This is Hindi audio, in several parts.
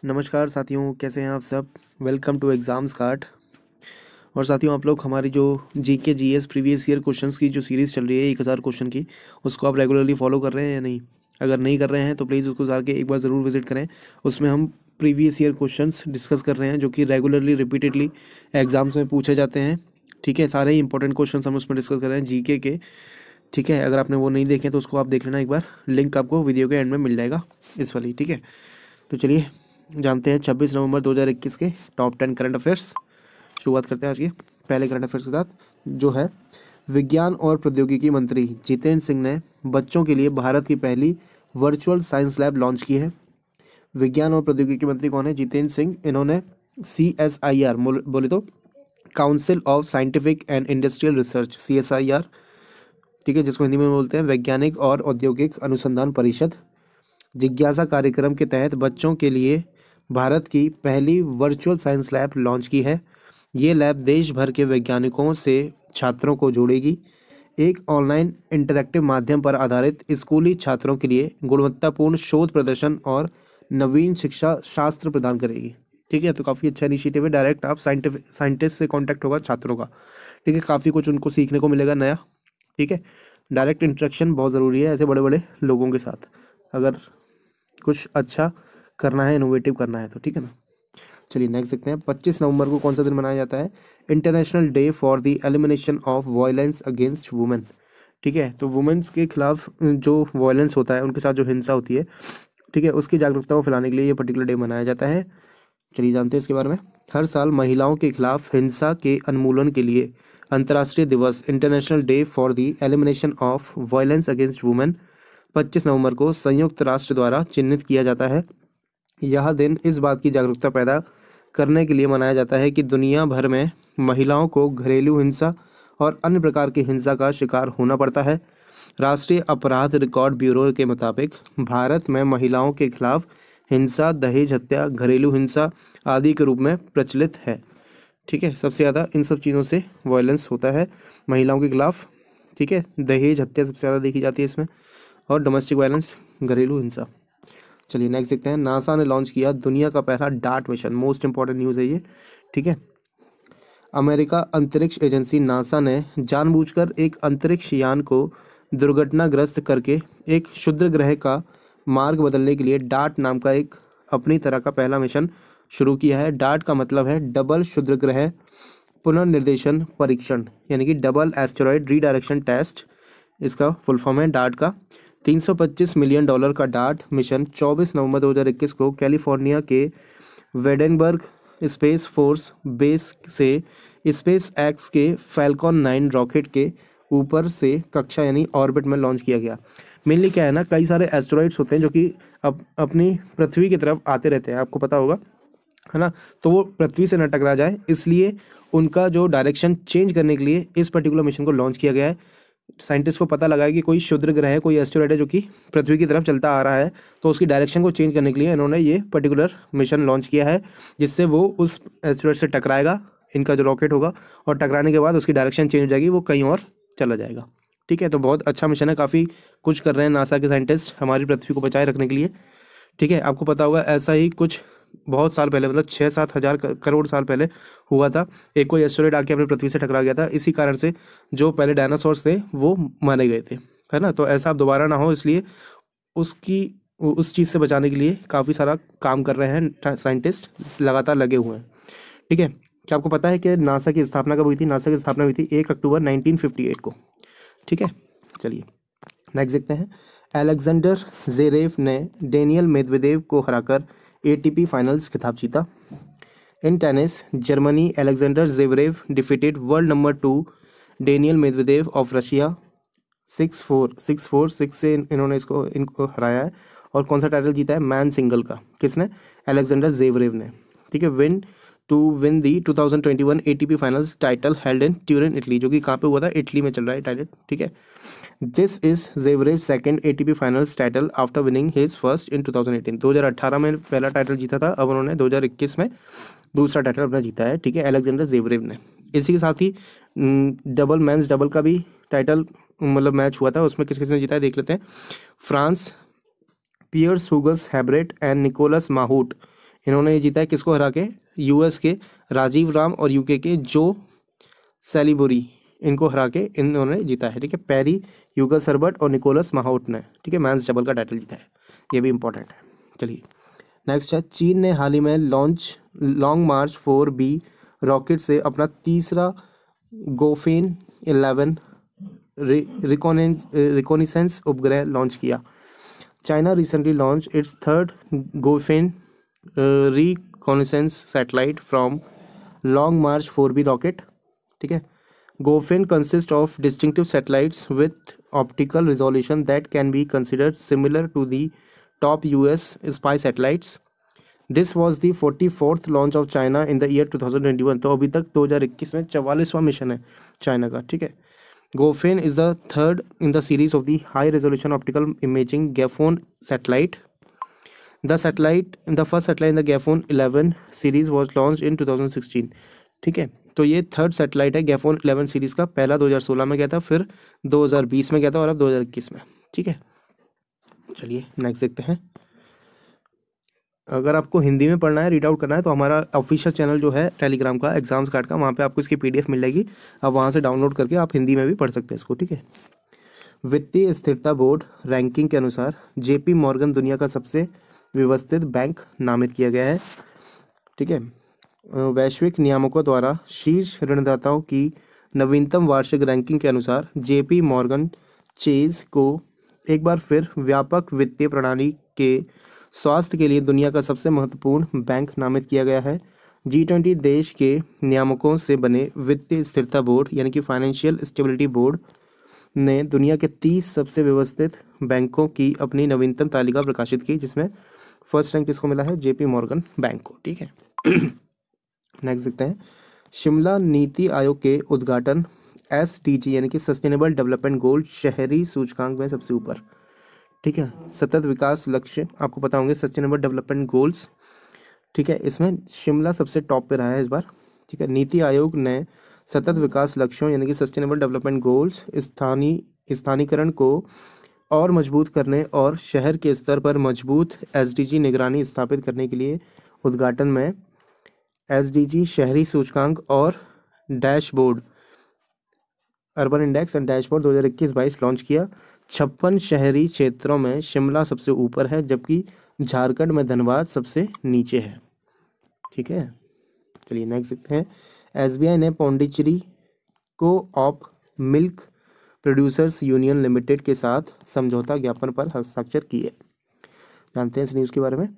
नमस्कार साथियों, कैसे हैं आप सब। Welcome to exams card. और साथियों, आप लोग हमारी जो GK GS previous year questions की जो सीरीज़ चल रही है 1000 क्वेश्चन की, उसको आप रेगुलरली फॉलो कर रहे हैं या नहीं। अगर नहीं कर रहे हैं तो प्लीज़ उसको जाके एक बार ज़रूर विजिट करें। उसमें हम प्रीवियस ईयर क्वेश्चंस डिस्कस कर रहे हैं जो कि रेगुलरली रिपीटेडली एग्जाम्स में पूछे जाते हैं। ठीक है, सारे ही इंपॉर्टेंट क्वेश्चन हम उसमें डिस्कस कर रहे हैं जीके के। ठीक है, अगर आपने वो नहीं देखे तो उसको आप देख लेना एक बार, लिंक आपको वीडियो के एंड में मिल जाएगा इस वाली। ठीक है, तो चलिए जानते हैं 26 नवंबर 2021 के टॉप 10 करंट अफेयर्स। शुरुआत करते हैं आज के पहले करंट अफेयर्स के साथ, जो है विज्ञान और प्रौद्योगिकी मंत्री जितेंद्र सिंह ने बच्चों के लिए भारत की पहली वर्चुअल साइंस लैब लॉन्च की है। विज्ञान और प्रौद्योगिकी मंत्री कौन है? जितेंद्र सिंह। इन्होंने CSIR बोले तो council of scientific and industrial research, CSIR, ठीक है, जिसको हिंदी में बोलते हैं वैज्ञानिक और औद्योगिक अनुसंधान परिषद, जिज्ञासा कार्यक्रम के तहत बच्चों के लिए भारत की पहली वर्चुअल साइंस लैब लॉन्च की है। ये लैब देश भर के वैज्ञानिकों से छात्रों को जोड़ेगी। एक ऑनलाइन इंटरैक्टिव माध्यम पर आधारित स्कूली छात्रों के लिए गुणवत्तापूर्ण शोध प्रदर्शन और नवीन शिक्षा शास्त्र प्रदान करेगी। ठीक है, तो काफ़ी अच्छा इनिशिएटिव है। डायरेक्ट आप साइंटिस्ट से कांटेक्ट होगा छात्रों का। ठीक है, काफ़ी कुछ उनको सीखने को मिलेगा नया। ठीक है, डायरेक्ट इंटरेक्शन बहुत ज़रूरी है ऐसे बड़े बड़े लोगों के साथ, अगर कुछ अच्छा करना है, इनोवेटिव करना है तो। ठीक है ना। चलिए नेक्स्ट देखते हैं, 25 नवंबर को कौन सा दिन मनाया जाता है? International day for the elimination of violence against women. ठीक है, तो वुमेन्स के खिलाफ जो वायलेंस होता है, उनके साथ जो हिंसा होती है, ठीक है, उसकी जागरूकता को फैलाने के लिए ये पर्टिकुलर डे मनाया जाता है। चलिए जानते हैं इसके बारे में। हर साल महिलाओं के खिलाफ हिंसा के उन्मूलन के लिए अंतर्राष्ट्रीय दिवस international day for the elimination of violence against women 25 नवंबर को संयुक्त राष्ट्र द्वारा चिन्हित किया जाता है। यह दिन इस बात की जागरूकता पैदा करने के लिए मनाया जाता है कि दुनिया भर में महिलाओं को घरेलू हिंसा और अन्य प्रकार की हिंसा का शिकार होना पड़ता है। राष्ट्रीय अपराध रिकॉर्ड ब्यूरो के मुताबिक भारत में महिलाओं के खिलाफ हिंसा, दहेज हत्या, घरेलू हिंसा आदि के रूप में प्रचलित है। ठीक है, सबसे ज़्यादा इन सब चीज़ों से वायलेंस होता है महिलाओं के खिलाफ। ठीक है, दहेज हत्या सबसे ज़्यादा देखी जाती है इसमें, और डोमेस्टिक वायलेंस, घरेलू हिंसा। चलिए नेक्स्ट देखते हैं, नासा ने लॉन्च किया दुनिया का पहला dart mission. Most important news है ये। ठीक है, अमेरिका अंतरिक्ष एजेंसी नासा ने जानबूझकर एक अंतरिक्ष यान को दुर्घटनाग्रस्त करके एक क्षुद्र ग्रह का मार्ग बदलने के लिए डार्ट नाम का एक अपनी तरह का पहला मिशन शुरू किया है। डार्ट का मतलब है डबल क्षुद्र ग्रह पुनर्निर्देशन परीक्षण, यानी कि डबल एस्टेरॉयड रीडायरेक्शन टेस्ट, इसका फुल फॉर्म है डार्ट का। $325 मिलियन का डार्ट मिशन 24 नवंबर 2021 को कैलिफोर्निया के वेडेनबर्ग स्पेस फोर्स बेस से स्पेस एक्स के फैल्कॉन 9 रॉकेट के ऊपर से कक्षा यानी ऑर्बिट में लॉन्च किया गया। मेनली क्या है ना, कई सारे एस्टेरॉइड्स होते हैं जो कि अपनी पृथ्वी की तरफ आते रहते हैं, आपको पता होगा, है ना। तो वो पृथ्वी से न टकरा जाए, इसलिए उनका जो डायरेक्शन चेंज करने के लिए इस पर्टिकुलर मिशन को लॉन्च किया गया है। साइंटिस्ट को पता लगा है कि कोई क्षुद्र ग्रह है, कोई एस्टेरॉइड है जो कि पृथ्वी की तरफ चलता आ रहा है, तो उसकी डायरेक्शन को चेंज करने के लिए इन्होंने ये पर्टिकुलर मिशन लॉन्च किया है, जिससे वो उस एस्टेरॉइड से टकराएगा, इनका जो रॉकेट होगा, और टकराने के बाद उसकी डायरेक्शन चेंज हो जाएगी, वो कहीं और चला जाएगा। ठीक है, तो बहुत अच्छा मिशन है, काफ़ी कुछ कर रहे हैं नासा के साइंटिस्ट हमारी पृथ्वी को बचाए रखने के लिए। ठीक है, आपको पता होगा ऐसा ही कुछ बहुत साल पहले, मतलब 6-7 हज़ार करोड़ साल पहले हुआ था। एक कोई एस्टेरॉइड आके अपनी पृथ्वी से टकरा गया था, इसी कारण से जो पहले डायनासोर्स थे वो मारे गए थे, है ना। तो ऐसा अब दोबारा ना हो, इसलिए उस चीज़ से बचाने के लिए काफ़ी सारा काम कर रहे हैं साइंटिस्ट, लगातार लगे हुए हैं। ठीक है, क्या आपको पता है कि नासा की स्थापना कब हुई थी? नासा की स्थापना हुई थी 1 अक्टूबर 1958 को। ठीक है, चलिए नेक्स्ट देखते हैं, अलेक्जेंडर ज़वेरेव ने डेनियल मेदवेदेव को हराकर ATP फाइनल्स खिताब जीता। In tennis, Germany Alexander Zverev defeated world number 2 Daniel Medvedev of Russia 6-4 से इन्होंने इनको हराया है। और कौन सा टाइटल जीता है? मैन सिंगल का। किसने? अलेक्जेंडर ज़वेरेव ने। ठीक है, win the 2021 ATP finals title held in Turin Italy, जो कि कहाँ पे हुआ था? इटली में चल रहा है टाइटल। ठीक है, this is Zverev second ATP finals title after winning his first in 2018। 2018 में पहला टाइटल जीता था, अब उन्होंने 2021 में दूसरा टाइटल अपना जीता है। ठीक है, अलेक्जेंडर ज़वेरेव ने। इसी के साथ ही डबल मेंस डबल का भी टाइटल मतलब मैच हुआ था, उसमें किस किसने जीता है देख लेते हैं। फ्रांस, पियर्स हुगस हैब्रेट एंड निकोलस माहूट इन्होंने ये जीता है किसको हरा के? यूएस के राजीव राम और यूके के जो सैलिबुरी, इनको हरा के इन्होंने जीता है। ठीक है, पैरी ह्यूगस हर्बर्ट और निकोलस महाउट ने, ठीक है, मैंस डबल का टाइटल जीता है। ये भी इंपॉर्टेंट है। चलिए नेक्स्ट है, चीन ने हाल ही में लॉन्ग मार्च 4B रॉकेट से अपना तीसरा गोफेन 11 रिकॉनिसेंस उपग्रह लॉन्च किया। China recently launch its third Gaofen reconnaissance satellite from Long March 4B rocket. ठीक है, Gaofen consist of distinctive satellites with optical resolution that can be considered similar to the top US spy satellites. This was the 44th launch of China in the year 2021। तो अभी तक 2021 में 44वां मिशन है चाइना का। ठीक है, Gaofen is the third in the series of the high resolution optical imaging Gaofen satellite. The first satellite in the Gaofen 11 series was launch in 2016। ठीक है, तो ये थर्ड सैटेलाइट है गैफोन 11 सीरीज का। पहला 2016 में गया था, फिर 2020 में गया था और अब 2021 में। ठीक है, चलिए नेक्स्ट देखते हैं। अगर आपको हिंदी में पढ़ना है, रीड आउट करना है, तो हमारा ऑफिशियल चैनल जो है टेलीग्राम का एग्जाम्स कार्ड का, वहाँ पे आपको इसकी PDF मिल जाएगी। आप वहाँ से डाउनलोड करके आप हिंदी में भी पढ़ सकते हैं इसको। ठीक है, वित्तीय स्थिरता बोर्ड रैंकिंग के अनुसार JP मॉर्गन दुनिया का सबसे व्यवस्थित बैंक नामित किया गया है। ठीक है, वैश्विक नियामकों द्वारा शीर्ष ऋणदाताओं की नवीनतम वार्षिक रैंकिंग के अनुसार JP मॉर्गन चेज को एक बार फिर व्यापक वित्तीय प्रणाली के स्वास्थ्य के लिए दुनिया का सबसे महत्वपूर्ण बैंक नामित किया गया है। G20 देश के नियामकों से बने वित्तीय स्थिरता बोर्ड यानी कि फाइनेंशियल स्टेबिलिटी बोर्ड ने दुनिया के 30 सबसे व्यवस्थित बैंकों की अपनी नवीनतम तालिका प्रकाशित की, जिसमें फर्स्ट रैंक किसको मिला है? JP मॉर्गन बैंक को। ठीक है, नेक्स्ट देखते हैं। शिमला नीति आयोग के उद्घाटन SDG यानी कि सस्टेनेबल डेवलपमेंट गोल शहरी सूचकांक में सबसे ऊपर। ठीक है, सतत विकास लक्ष्य आपको पता होंगे, सस्टेनेबल डेवलपमेंट गोल्स। ठीक है, इसमें शिमला सबसे टॉप पे रहा है इस बार। ठीक है, नीति आयोग ने सतत विकास लक्ष्यों यानी कि सस्टेनेबल डेवलपमेंट गोल्स स्थानीकरण को और मजबूत करने और शहर के स्तर पर मजबूत SDG निगरानी स्थापित करने के लिए उद्घाटन में SDG शहरी सूचकांक और dashboard urban index and dashboard 2021-22 launch किया। 56 शहरी क्षेत्रों में शिमला सबसे ऊपर है, जबकि झारखंड में धनबाद सबसे नीचे है। ठीक है, चलिए नेक्स्ट देखते हैं। SBI ने Pondicherry co-op milk producers union limited के साथ समझौता ज्ञापन पर हस्ताक्षर किए। जानते हैं इस न्यूज़ के बारे में।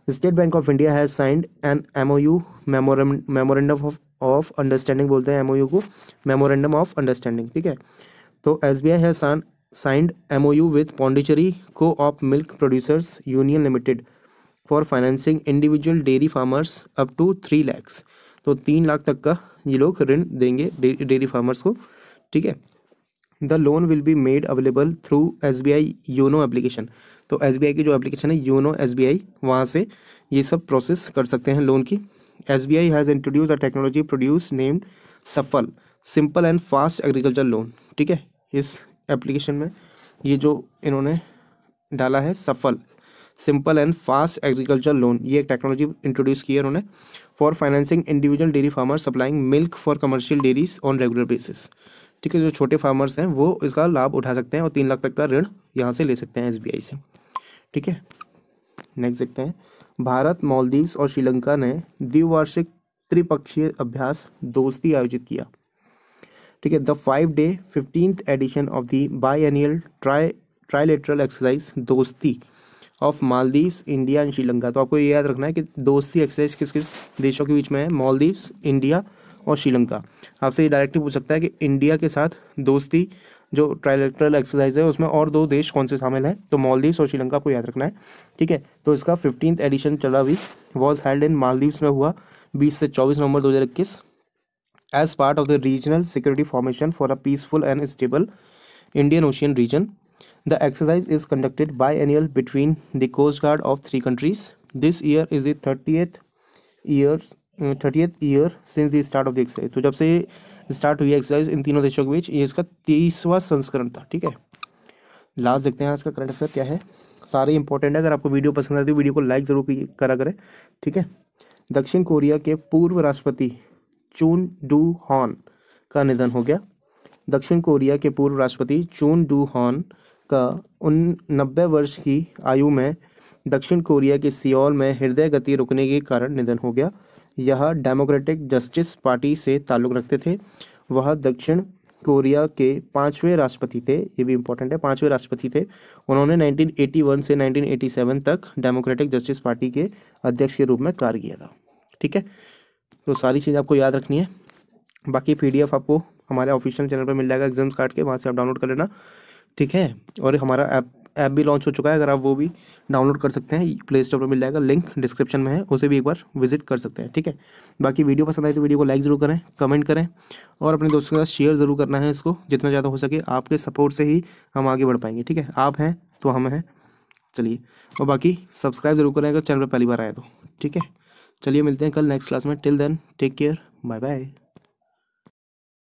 State bank of India has signed an MOU memorandum of understanding बोलते हैं MOU को, मेमोरेंडम ऑफ अंडरस्टैंडिंग। ठीक है, तो SBI has signed MOU with Pondicherry co-op milk producers union limited for financing individual dairy farmers up to 3 lakh. तो 3 लाख तक का ये लोग ऋण देंगे डेयरी फार्मर्स को। ठीक है, the loan will be made available through SBI YONO application. तो SBI की जो एप्लीकेशन है योनो SBI, वहाँ से ये सब प्रोसेस कर सकते हैं लोन की। SBI has introduced a technology produce named Safal simple and fast agriculture loan. ठीक है, इस एप्लीकेशन में ये जो इन्होंने डाला है सफल simple and fast agriculture loan, ये एक टेक्नोलॉजी इंट्रोड्यूस की है उन्होंने for financing individual dairy farmer supplying milk for commercial dairies on regular basis. ठीक है, जो छोटे फार्मर्स हैं वो इसका लाभ उठा सकते हैं और 3 लाख तक का ऋण यहाँ से ले सकते हैं SBI से। ठीक है, नेक्स्ट देखते हैं। भारत, मालदीव्स और श्रीलंका ने द्विवार्षिक त्रिपक्षीय अभ्यास दोस्ती आयोजित किया। ठीक है, the 5-day 15th edition of the biennial trilateral exercise Dosti of Maldives, India and Sri Lanka. तो आपको ये याद रखना है कि दोस्ती एक्सरसाइज किस किस देशों के बीच में है? मालदीव्स, इंडिया और श्रीलंका। आपसे ये डायरेक्टली पूछ सकता है कि इंडिया के साथ दोस्ती जो ट्राइलेटरल एक्सरसाइज है उसमें और 2 देश कौन से शामिल हैं? तो मालदीव्स और श्रीलंका को याद रखना है। ठीक है, तो इसका 15th एडिशन चला अभी, वॉज हेल्ड इन मालदीव्स में हुआ 20 से 24 नवंबर 2021 as part of the regional security formation for a peaceful and stable Indian ocean region. The exercise is conducted biennial between the Coast Guard of 3 countries. This year is the 30th year since the start of the exercise. तो जब से स्टार्ट हुई एक्सरसाइज इन तीनों देशों के बीच, ये इसका 30वां संस्करण था। ठीक है, लास्ट देखते हैं आज का करंट अफेयर क्या है। सारे इंपॉर्टेंट है। अगर आपको वीडियो पसंद आती है वीडियो को लाइक ज़रूर करा करें, ठीक है। दक्षिण कोरिया के पूर्व राष्ट्रपति चून डू हॉन का निधन हो गया। दक्षिण कोरिया के पूर्व राष्ट्रपति चून डू हॉन का 90 वर्ष की आयु में दक्षिण कोरिया के सियोल में हृदय गति रुकने के कारण निधन हो गया। यह डेमोक्रेटिक जस्टिस पार्टी से ताल्लुक़ रखते थे। वह दक्षिण कोरिया के 5वें राष्ट्रपति थे, ये भी इम्पोर्टेंट है, 5वें राष्ट्रपति थे। उन्होंने 1981 से 1987 तक डेमोक्रेटिक जस्टिस पार्टी के अध्यक्ष के रूप में कार्य किया था, ठीक है। तो सारी चीज़ आपको याद रखनी है। बाकी PDF आपको हमारे ऑफिशियल चैनल पर मिल जाएगा एग्जाम्स कार्ड के, वहाँ से आप डाउनलोड कर लेना, ठीक है। और हमारा ऐप भी लॉन्च हो चुका है, अगर आप वो भी डाउनलोड कर सकते हैं, प्ले स्टोर पर मिल जाएगा, लिंक डिस्क्रिप्शन में है, उसे भी एक बार विजिट कर सकते हैं, ठीक है। बाकी वीडियो पसंद आए तो वीडियो को लाइक ज़रूर करें, कमेंट करें और अपने दोस्तों के साथ शेयर ज़रूर करना है इसको, जितना ज़्यादा हो सके। आपके सपोर्ट से ही हम आगे बढ़ पाएंगे, ठीक है। आप हैं तो हम हैं, चलिए। और बाकी सब्सक्राइब जरूर करें अगर चैनल पर पहली बार आए तो, ठीक है। चलिए मिलते हैं कल नेक्स्ट क्लास में। Till then take care, bye bye.